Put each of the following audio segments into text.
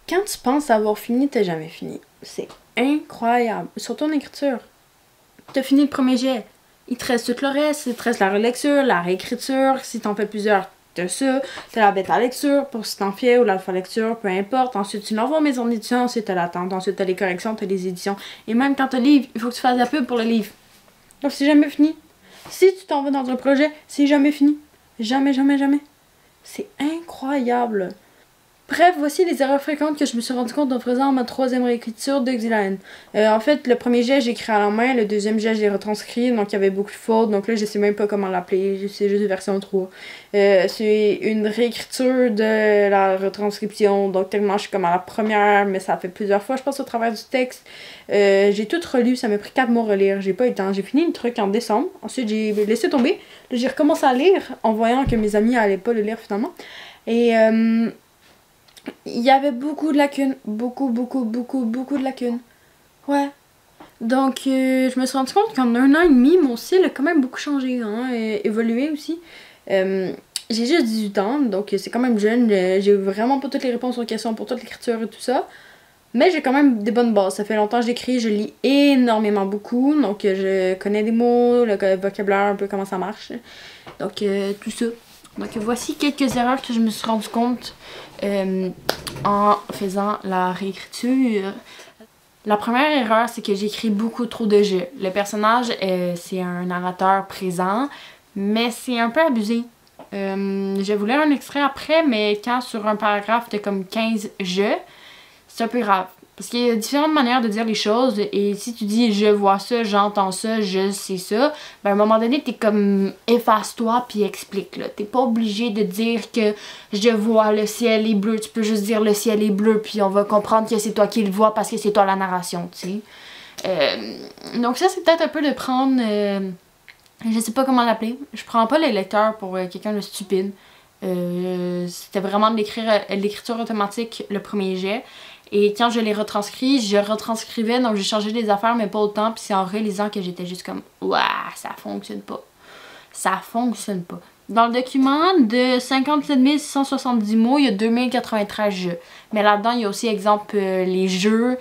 Quand tu penses avoir fini, t'as jamais fini. C'est incroyable. Surtout en écriture. T'as fini le premier jet. Il te reste tout le reste. Il te reste la relecture, la réécriture. Si t'en fais plusieurs, t'as ça. T'as la bêta lecture pour si t'en fais ou l'alpha lecture, peu importe. Ensuite, tu l'envoies aux maisons d'édition. Ensuite, t'as l'attente. Ensuite, t'as les corrections, t'as les éditions. Et même quand t'as le livre, il faut que tu fasses la pub pour le livre. Donc, c'est jamais fini. Si tu t'en vas dans un projet, c'est jamais fini. Jamais, jamais, jamais. C'est incroyable. Bref, voici les erreurs fréquentes que je me suis rendu compte en faisant ma troisième réécriture de Xylan. En fait, le premier jet, j'ai écrit à la main. Le deuxième jet, j'ai retranscrit. Donc, il y avait beaucoup de fautes. Donc là, je sais même pas comment l'appeler. C'est juste version 3. C'est une réécriture de la retranscription. Donc, tellement je suis comme à la première, mais ça fait plusieurs fois. Je pense au travers du texte. J'ai tout relu. Ça m'a pris 4 mois à relire. J'ai pas eu le temps. J'ai fini le truc en décembre. Ensuite, j'ai laissé tomber. Là, j'ai recommencé à lire en voyant que mes amis allaient pas le lire finalement. Et... il y avait beaucoup de lacunes. Beaucoup de lacunes. Ouais. Donc, je me suis rendu compte qu'en 1 an et demi, mon style a quand même beaucoup changé, hein, et évolué aussi. J'ai juste 18 ans, donc c'est quand même jeune. J'ai vraiment pas toutes les réponses aux questions pour toute l'écriture et tout ça. Mais j'ai quand même des bonnes bases. Ça fait longtemps que j'écris, je lis énormément beaucoup. Donc, je connais des mots, le vocabulaire, un peu comment ça marche. Donc, tout ça. Donc voici quelques erreurs que je me suis rendu compte en faisant la réécriture. La première erreur, c'est que j'écris beaucoup trop de je. Le personnage, c'est un narrateur présent, mais c'est un peu abusé. Je vais vous lire un extrait après, mais quand sur un paragraphe, t'as comme 15 je, c'est un peu grave. Parce qu'il y a différentes manières de dire les choses, et si tu dis je vois ça, j'entends ça, je sais ça, ben à un moment donné, t'es comme efface-toi puis explique, là. T'es pas obligé de dire que je vois le ciel est bleu, tu peux juste dire le ciel est bleu, puis on va comprendre que c'est toi qui le vois parce que c'est toi la narration, tu sais. Donc ça, c'est peut-être un peu de prendre, je sais pas comment l'appeler, je prends pas le lecteur pour quelqu'un de stupide. C'était vraiment de l'écriture automatique le premier jet. Et quand je l'ai retranscrit, je retranscrivais, donc j'ai changé des affaires, mais pas autant. Puis c'est en réalisant que j'étais juste comme, ouah, ça fonctionne pas. Ça fonctionne pas. Dans le document de 57 670 mots, il y a 2093 jeux. Mais là-dedans, il y a aussi, exemple, les jeux,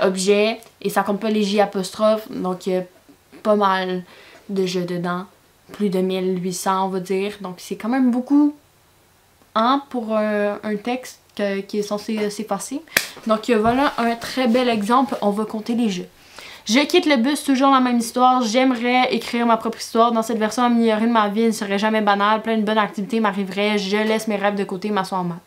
objets, et ça compte pas les J apostrophes. Donc, il y a pas mal de jeux dedans. Plus de 1800, on va dire. Donc, c'est quand même beaucoup, hein, pour un texte qui est censé s'effacer. Donc voilà un très bel exemple. On va compter les jeux. Je quitte le bus, toujours la même histoire. J'aimerais écrire ma propre histoire. Dans cette version améliorée de ma vie, elle ne serait jamais banale. Plein de bonnes activités m'arriveraient. Je laisse mes rêves de côté, m'asseoir en maths.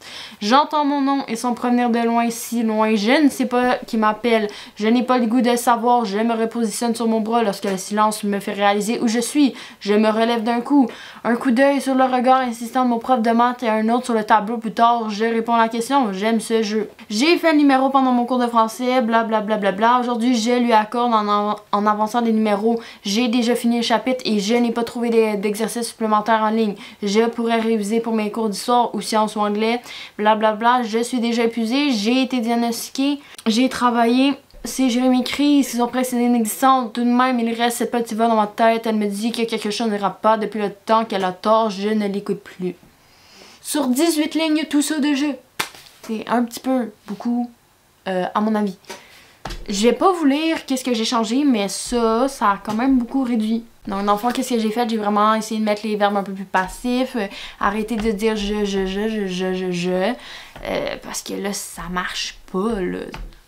J'entends mon nom et son provenir de loin, si loin. Je ne sais pas qui m'appelle. Je n'ai pas le goût de le savoir. Je me repositionne sur mon bras lorsque le silence me fait réaliser où je suis. Je me relève d'un coup. Un coup d'œil sur le regard insistant de mon prof de maths et un autre sur le tableau plus tard. Je réponds à la question. J'aime ce jeu. J'ai fait un numéro pendant mon cours de français. Blablabla. Bla, bla, bla. Aujourd'hui, je lui accorde en avançant des numéros. J'ai déjà fini le chapitre et je n'ai pas trouvé d'exercice supplémentaire en ligne. Je pourrais réviser pour mes cours d'histoire ou sciences ou anglais. Blablabla. Je suis déjà épuisée. J'ai été diagnostiquée. J'ai travaillé. C'est Jérémy Cris, ils sont presque inexistants. Tout de même, il reste cette petite voix dans ma tête. Elle me dit que quelque chose n'ira pas. Depuis le temps qu'elle a tort, je ne l'écoute plus. Sur 18 lignes, tout ça de jeu. C'est un petit peu, beaucoup, à mon avis. Je vais pas vous lire qu'est-ce que j'ai changé, mais ça a quand même beaucoup réduit. Donc, dans le fond, qu'est-ce que j'ai fait? J'ai vraiment essayé de mettre les verbes un peu plus passifs, arrêter de dire je, parce que là, ça marche pas, là.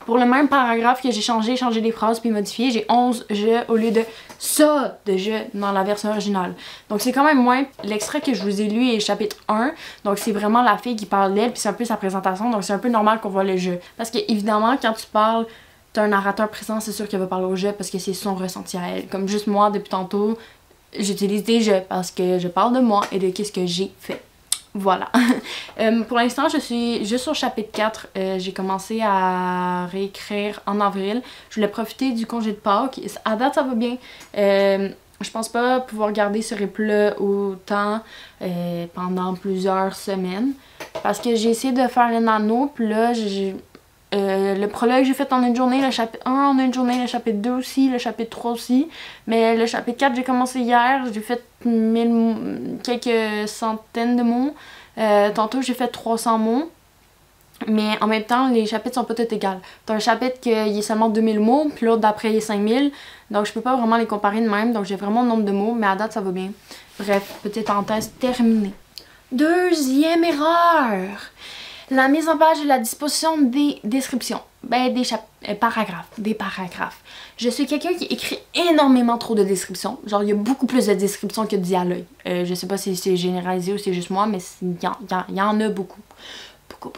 Pour le même paragraphe que j'ai changé les phrases puis modifié, j'ai 11 je au lieu de ça de je dans la version originale. Donc c'est quand même moins. L'extrait que je vous ai lu est chapitre 1, donc c'est vraiment la fille qui parle d'elle puis c'est un peu sa présentation, donc c'est un peu normal qu'on voit le je. Parce que évidemment quand tu parles, t'as un narrateur présent, c'est sûr qu'il va parler au je parce que c'est son ressenti à elle. Comme juste moi depuis tantôt, j'utilise des je parce que je parle de moi et de qu'est-ce que j'ai fait. Voilà. Pour l'instant, je suis juste au chapitre 4. J'ai commencé à réécrire en avril. Je voulais profiter du congé de Pâques. À date, ça va bien. Je pense pas pouvoir garder ce rythme-là autant pendant plusieurs semaines. Parce que j'ai essayé de faire le nano. Puis là, le prologue j'ai fait en une journée, le chapitre 1 en une journée, le chapitre 2 aussi, le chapitre 3 aussi. Mais le chapitre 4 j'ai commencé hier, j'ai fait quelques centaines de mots. Tantôt j'ai fait 300 mots. Mais en même temps, les chapitres sont pas tous égales. T'as un chapitre qui est seulement 2000 mots, puis l'autre d'après il est 5000. Donc je peux pas vraiment les comparer de même. Donc j'ai vraiment le nombre de mots, mais à date ça va bien. Bref, petite parenthèse terminée. Deuxième erreur. La mise en page et la disposition des descriptions. Ben, des paragraphes. Des paragraphes. Je suis quelqu'un qui écrit énormément trop de descriptions. Genre, il y a beaucoup plus de descriptions que de dialogue. Je sais pas si c'est généralisé ou c'est juste moi, mais il y en a beaucoup. Beaucoup.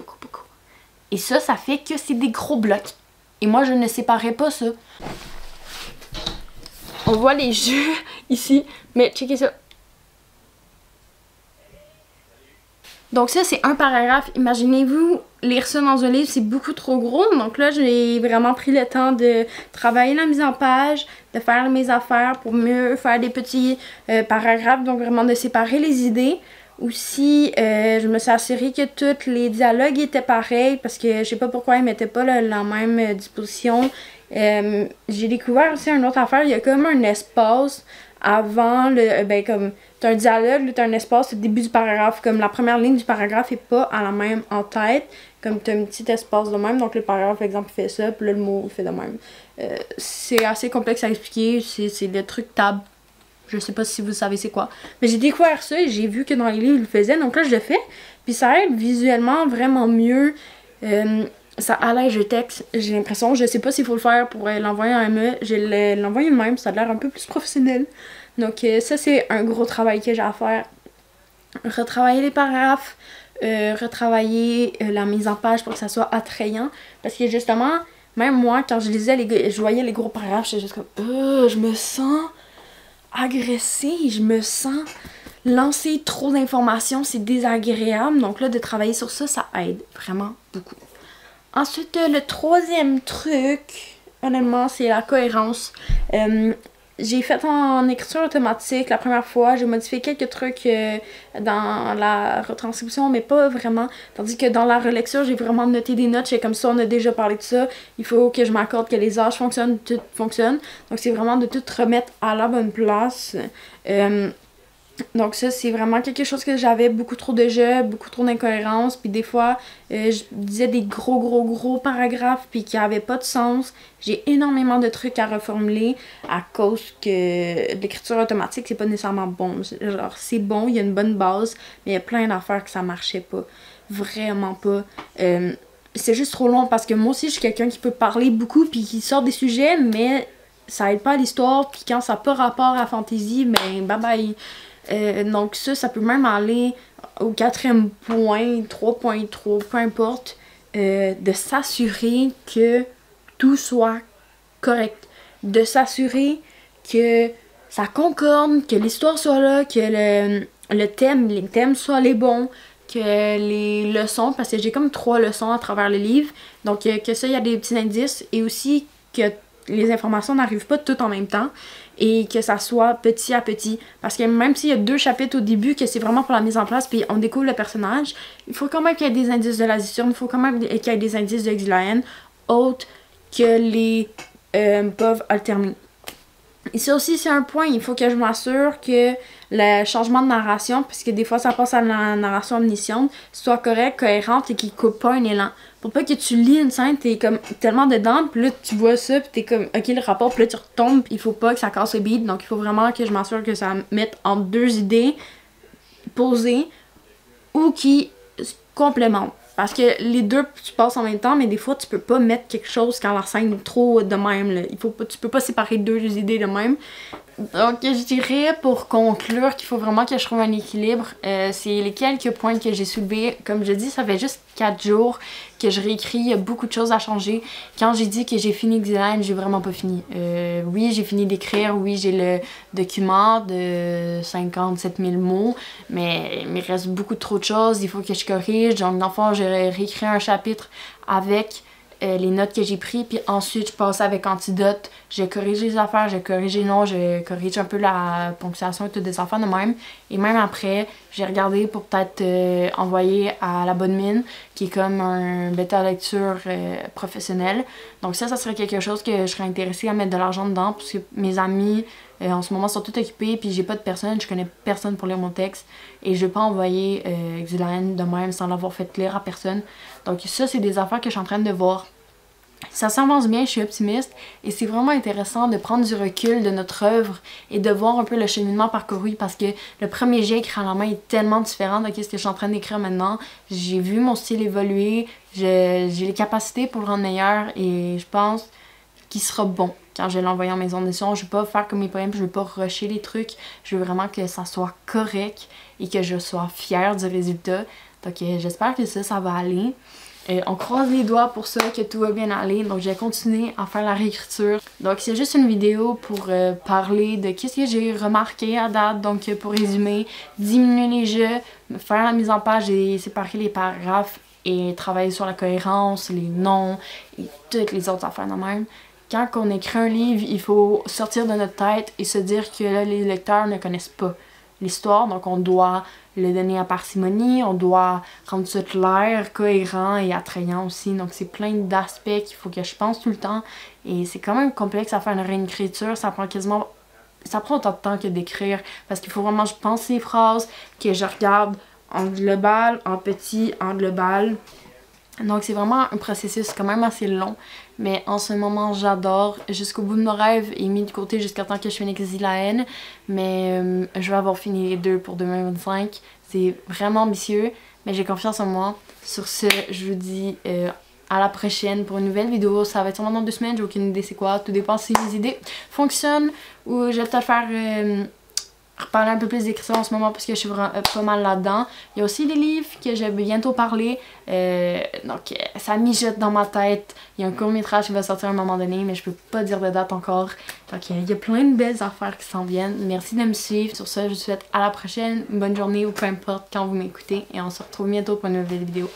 Et ça fait que c'est des gros blocs. Et moi, je ne séparais pas ça. On voit les jeux ici, mais checkez ça. Donc ça, c'est un paragraphe. Imaginez-vous lire ça dans un livre, c'est beaucoup trop gros. Donc là, j'ai vraiment pris le temps de travailler la mise en page, de faire mes affaires pour mieux faire des petits paragraphes. Donc vraiment de séparer les idées. Aussi, je me suis assurée que tous les dialogues étaient pareils parce que je sais pas pourquoi ils mettaient pas la même disposition. J'ai découvert aussi une autre affaire, il y a comme un espace avant le... comme t'as un dialogue, t'as un espace au début du paragraphe, comme la première ligne du paragraphe est pas à la même en tête, comme t'as un petit espace de même, donc le paragraphe par exemple fait ça, puis là le mot fait de même. C'est assez complexe à expliquer, c'est le truc tab. Je sais pas si vous savez c'est quoi. Mais j'ai découvert ça et j'ai vu que dans les livres, ils le faisaient. Donc là, je le fais. Puis ça aide visuellement vraiment mieux. Ça allège le texte, j'ai l'impression. Je sais pas s'il faut le faire pour l'envoyer en ME. Je l'ai l'envoyer de même. Ça a l'air un peu plus professionnel. Donc ça, c'est un gros travail que j'ai à faire. Retravailler les paragraphes. Retravailler la mise en page pour que ça soit attrayant. Parce que justement, même moi, quand je lisais, je voyais les gros paragraphes, j'étais juste comme... je me sens... agressée, je me sens lancer trop d'informations, c'est désagréable. Donc là, de travailler sur ça, ça aide vraiment beaucoup. Ensuite, le troisième truc, honnêtement, c'est la cohérence. J'ai fait en écriture automatique la première fois, j'ai modifié quelques trucs dans la retranscription, mais pas vraiment. Tandis que dans la relecture, j'ai vraiment noté des notes, j'ai comme ça, on a déjà parlé de ça. Il faut que je m'accorde que les âges fonctionnent, tout fonctionne. Donc c'est vraiment de tout remettre à la bonne place. Donc ça, c'est vraiment quelque chose que j'avais beaucoup trop de jeux, beaucoup trop d'incohérences, puis des fois, je disais des gros paragraphes, puis qui n'avaient pas de sens. J'ai énormément de trucs à reformuler à cause que l'écriture automatique, c'est pas nécessairement bon. Genre, c'est bon, il y a une bonne base, mais il y a plein d'affaires que ça marchait pas. Vraiment pas. C'est juste trop long, parce que moi aussi, je suis quelqu'un qui peut parler beaucoup, puis qui sort des sujets, mais ça aide pas à l'histoire, puis quand ça n'a pas rapport à fantasy, ben bye bye. Donc ça peut même aller au 4e point, 3.3, peu importe, de s'assurer que tout soit correct. De s'assurer que ça concorde, que l'histoire soit là, que les thèmes soient les bons, que les leçons, parce que j'ai comme 3 leçons à travers le livre, donc que ça, il y a des petits indices, et aussi que les informations n'arrivent pas toutes en même temps et que ça soit petit à petit. Parce que même s'il y a 2 chapitres au début, que c'est vraiment pour la mise en place, puis on découvre le personnage, il faut quand même qu'il y ait des indices de la Zisurne, il faut quand même qu'il y ait des indices de Xylaen, autres que les peuvent alterner. Et ça aussi, c'est un point, il faut que je m'assure que le changement de narration, puisque des fois ça passe à la narration omnisciente, soit correct, cohérente et qu'il coupe pas un élan. Pour pas que tu lis une scène, t'es comme tellement dedans, puis là tu vois ça, puis t'es comme ok le rapport, puis là tu retombes, puis il faut pas que ça casse le beat, donc il faut vraiment que je m'assure que ça mette en 2 idées posées ou qui se complémentent. Parce que les deux, tu passes en même temps, mais des fois, tu peux pas mettre quelque chose quand la scène est trop de même. Là. Tu peux pas séparer 2 idées de même. Donc, je dirais, pour conclure, qu'il faut vraiment que je trouve un équilibre. C'est les quelques points que j'ai soulevés. Comme je dis, ça fait juste 4 jours que je réécris. Il y a beaucoup de choses à changer. Quand j'ai dit que j'ai fini Xylaen, j'ai vraiment pas fini. Oui, j'ai fini d'écrire. Oui, j'ai le document de 57 000 mots. Mais il me reste beaucoup trop de choses. Il faut que je corrige. Donc, dans le fond, j'ai réécrit un chapitre avec les notes que j'ai prises, puis ensuite je passe avec Antidote, je corrige les affaires, je corrige les noms, je corrige un peu la ponctuation et toutes des affaires de même, Et même après, j'ai regardé pour peut-être envoyer à la Bonne Mine, qui est comme un bêta lecture professionnel. Donc ça serait quelque chose que je serais intéressée à mettre de l'argent dedans, parce que mes amis en ce moment sont tous occupés, puis j'ai pas de personne, je connais personne pour lire mon texte. Et je vais pas envoyer Xylaine de même sans l'avoir fait lire à personne. Donc ça, c'est des affaires que je suis en train de voir. Ça s'avance bien, je suis optimiste et c'est vraiment intéressant de prendre du recul de notre œuvre et de voir un peu le cheminement parcouru parce que le premier jet écrit à la main est tellement différent de ce que je suis en train d'écrire maintenant. J'ai vu mon style évoluer, j'ai les capacités pour le rendre meilleur et je pense qu'il sera bon quand je vais l'envoyer en maison d'édition. Je veux pas faire comme mes poèmes, je veux pas rusher les trucs, je veux vraiment que ça soit correct et que je sois fière du résultat. Donc j'espère que ça va aller. On croise les doigts pour ça, que tout va bien aller. Donc, je vais continuer à faire la réécriture. Donc, c'est juste une vidéo pour parler de qu'est-ce que j'ai remarqué à date. Donc, pour résumer, diminuer les jeux, faire la mise en page et séparer les paragraphes et travailler sur la cohérence, les noms et toutes les autres affaires de même. Quand on écrit un livre, il faut sortir de notre tête et se dire que là, les lecteurs ne connaissent pas l'histoire. Donc, on doit le donner à parcimonie, on doit rendre ça clair, cohérent et attrayant aussi. Donc c'est plein d'aspects qu'il faut que je pense tout le temps. Et c'est quand même complexe à faire une réécriture, ça prend autant de temps que d'écrire parce qu'il faut vraiment que je pense les phrases, que je regarde en global, en petit, en global. Donc c'est vraiment un processus quand même assez long, mais en ce moment j'adore. Jusqu'au bout de nos rêves et mis de côté jusqu'à temps que je finisse Xylaine, mais je vais avoir fini les deux pour 2025. C'est vraiment ambitieux, mais j'ai confiance en moi. Sur ce, je vous dis à la prochaine pour une nouvelle vidéo. Ça va être sûrement dans 2 semaines, j'ai aucune idée c'est quoi. Tout dépend si mes idées fonctionnent ou je vais peut-être faire reparler un peu plus d'écriture en ce moment parce que je suis vraiment pas mal là-dedans. Il y a aussi des livres que je vais bientôt parler. Donc ça mijote dans ma tête. Il y a un court-métrage qui va sortir à un moment donné, mais je peux pas dire de date encore. Donc il y a plein de belles affaires qui s'en viennent. Merci de me suivre. Sur ça, je vous souhaite à la prochaine, une bonne journée ou peu importe quand vous m'écoutez. Et on se retrouve bientôt pour une nouvelle vidéo.